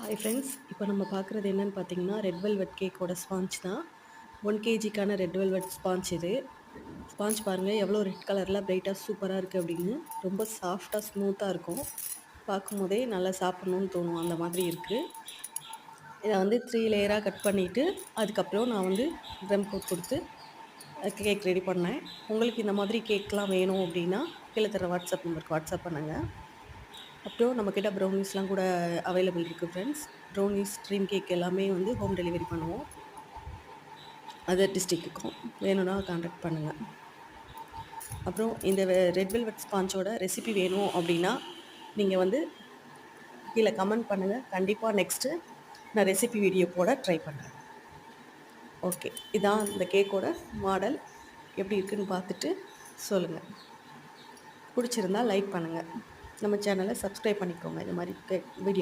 Hi friends, இப்போ நம்ம பார்க்குறது என்னன்னு பார்த்தீங்கன்னா, ரெட் வெல்வெட் கேக்கோட ஸ்பாஞ்ச் தான். 1 கேஜிக்கான ரெட் வெல்வெட் ஸ்பாஞ்ச் இது. ஸ்பாஞ்ச் பாருங்கள் எவ்வளோ ரெட் கலரில் பிரைட்டாக சூப்பராக இருக்குது அப்படின்னு. ரொம்ப சாஃப்டாக ஸ்மூத்தாக இருக்கும். பார்க்கும்போதே நல்லா சாப்பிட்ணுன்னு தோணும், அந்த மாதிரி இருக்குது. இதை வந்து 3 லேயராக கட் பண்ணிவிட்டு அதுக்கப்புறம் நான் வந்து ட்ரம் கோட் கொடுத்து கேக் ரெடி பண்ணேன். உங்களுக்கு இந்த மாதிரி கேக்லாம் வேணும் அப்படின்னா கீழே தர வாட்ஸ்அப் நம்பருக்கு வாட்ஸ்அப் பண்ணுங்கள். அப்புறம் நம்மக்கிட்ட ப்ரௌனீஸ்லாம் கூட அவைலபிள் இருக்குது ஃப்ரெண்ட்ஸ். ப்ரௌனீஸ், க்ரீம் கேக் எல்லாமே வந்து ஹோம் டெலிவரி பண்ணுவோம். அதர் டிஸ்ட்ரிக்ட்டுக்கும் வேணும்னா கான்டாக்ட் பண்ணுங்கள். அப்புறம் இந்த ரெட் வெல்வெட் ஸ்பாஞ்சோட ரெசிபி வேணும் அப்படின்னா நீங்கள் வந்து கீழே கமெண்ட் பண்ணுங்கள். கண்டிப்பாக நெக்ஸ்ட்டு நான் ரெசிபி வீடியோ போட ட்ரை பண்ணுறேன். ஓகே, இதான் இந்த கேக்கோட மாடல். எப்படி இருக்குதுன்னு பார்த்துட்டு சொல்லுங்கள். பிடிச்சிருந்தா லைக் பண்ணுங்கள். நம்ம சேனலை சப்ஸ்கிரைப் பண்ணிக்கோங்க. இந்த மாதிரி வீடியோ